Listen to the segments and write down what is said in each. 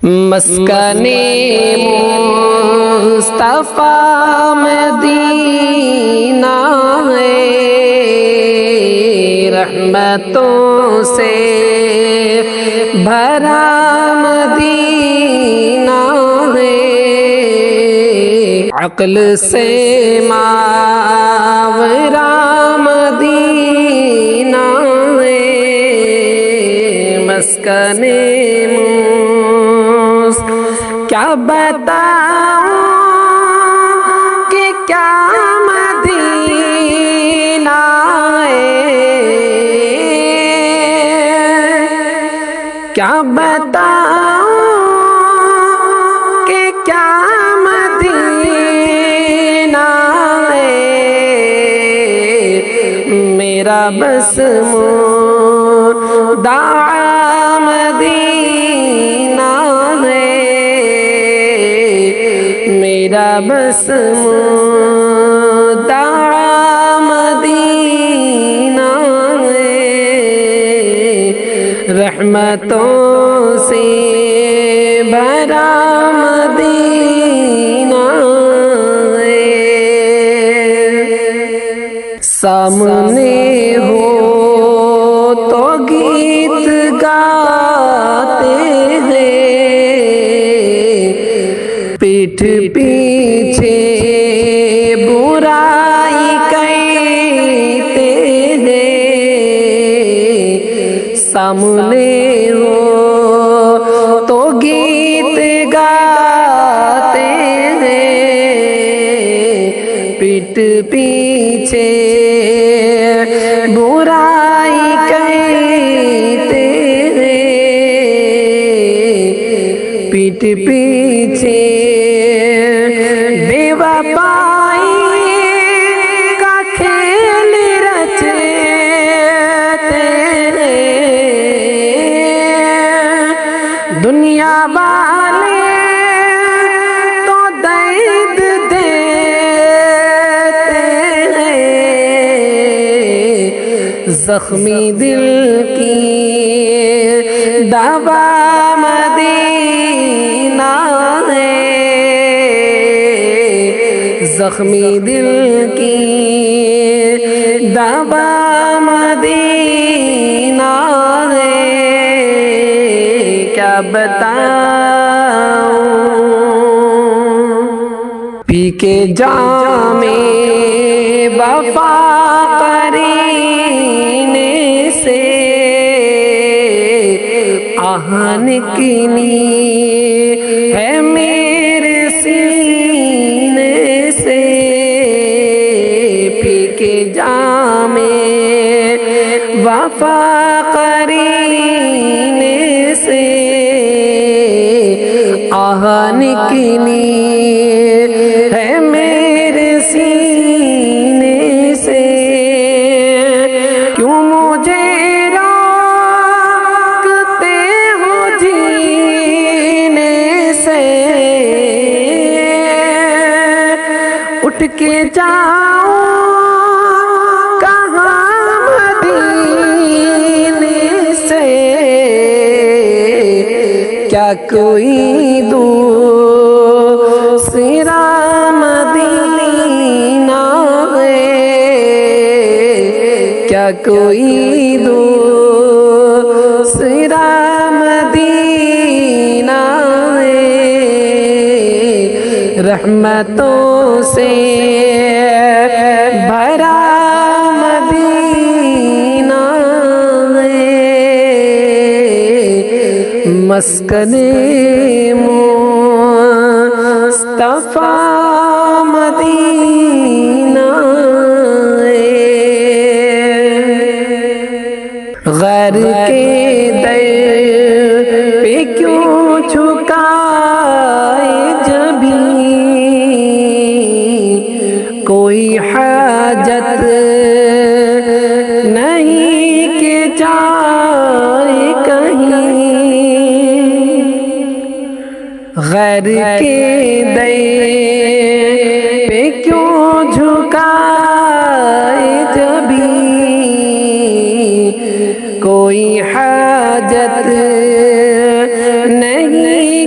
मस्कने Mustafa Medina है, रहमतों से भरा मदीना है। अक्ल से मावरा मदीना है, मस्कने क्या बताऊं कि क्या मदीना है, क्या बताऊं कि क्या मदीना है। मेरा बस मुर्दा मदीना है, मेरा बस मुर्दा मदीना है। रहमतों से भरा मदीना है। सामने हो तो गीत गाते हैं, पीठ पीछे बुराई कहते हैं। सामने हो तो गीत गाते हैं, पीठ पीछे बुराई कहते हैं। पीठ पीछे बेवफाई का खेल रचते हैं। दुनिया वाले तो दर्द देते हैं, जख्मी दिल की दवा मदीना है। जख्मी दिल की दवा मदीना है। क्या बताऊं पी के जामे वफा करीने से आहन किनी है मेरे सीने से। पी के जामे वफा करीने से आहन किनी है मेरे सीने से। क्यों मुझे रोकते हो जीने से, उठ के जाओ कहाँ मदीने से। क्या कोई दूसरा मदीना है, क्या कोई दूसरा मदीना है। रहमतों से भरा मदीना है, मस्कने मुस्तफा मदीना है। गैर के दर पे क्यों झुकाए जबी, कोई हाजत नहीं कि जाए कहीं। गैर के दर पे क्यों झुकाए जबी, कोई हाजत नहीं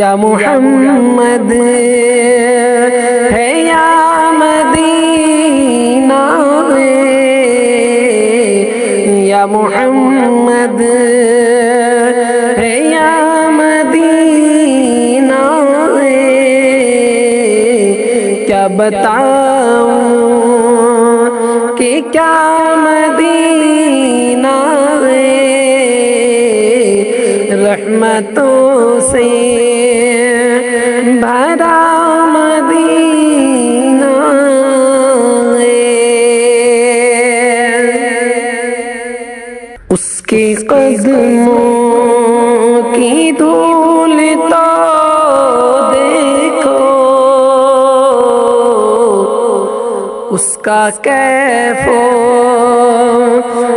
या मोहम्मद है या मदीना है, या मोहम्मद है या मदीना है। क्या बताऊं कि क्या मदीना है, रहमतों से भरा मदीना है। उसके कदमों की धूल तो देखो, उसका कैफो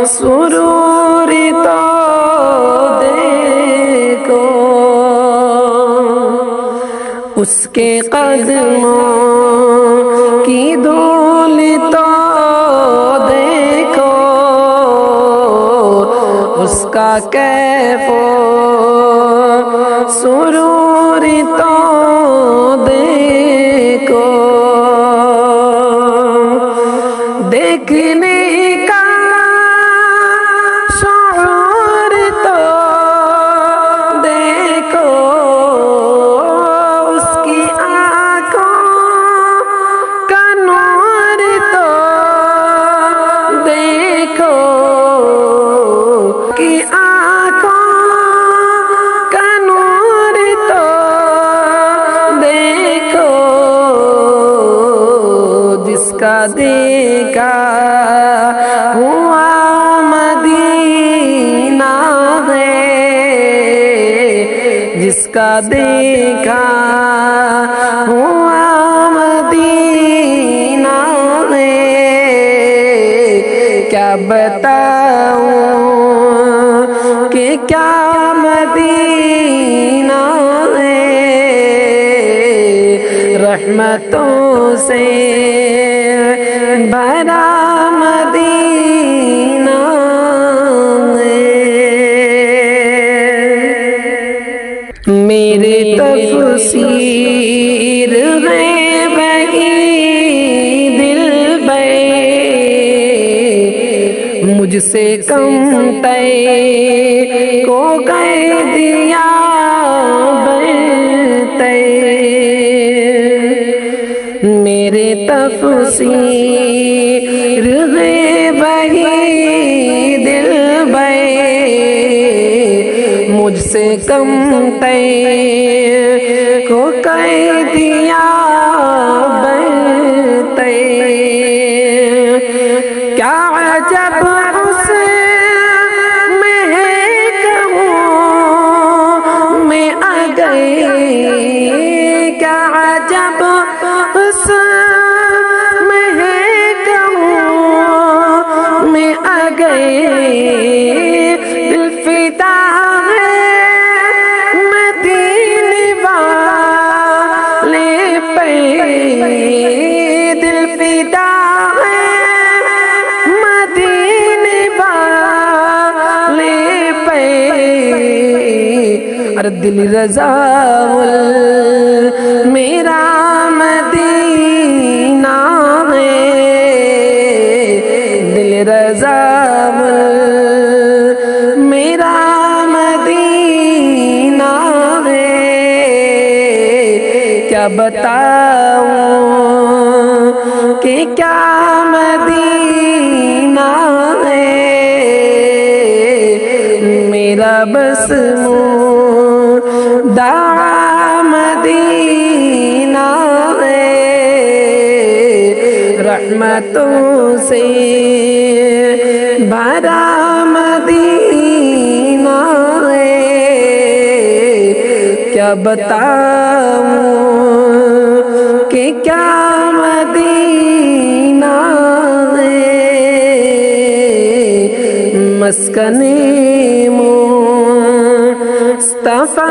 सुरूर तो देखो, उसके कदमों की धूल तो देखो, उसका कैफो सुरूर तो देखो। देखने का शौर तो देखो, उसकी आँखों का नूर तो देखो, कि आँखों का नूर तो देखो। जिसका देखा हुआ मदीना है, जिसका देखा हुआ मदीना है। क्या बताऊं कि क्या मदीना है, रहमतों से भरा मदीना है। मेरे तफसीर है वही दिल बे, मुझसे कम तय को कह दिया बरते। मेरे तफसीर है वही दिल बे, मुझसे कम तय को कह दिया बरते। क्या अजब उसमें है कहूँ मैं आ गई, क्या अजब उसमें है कहूँ मैं आ गई। दिल फिदा है मदीने वाले पे, दिल फिदा है मदीने वाले पे। अरे दिल रज़ाउल मेरा मदीना है, दिल रज़ाउल मेरा मदीना है। क्या बताऊं कि क्या मदीना है, मेरा बस मुद्दा मदीना है, रहमतों से भरा मदीना है। क्या बताऊं कि क्या मदीना है, मस्कने मुस्तफा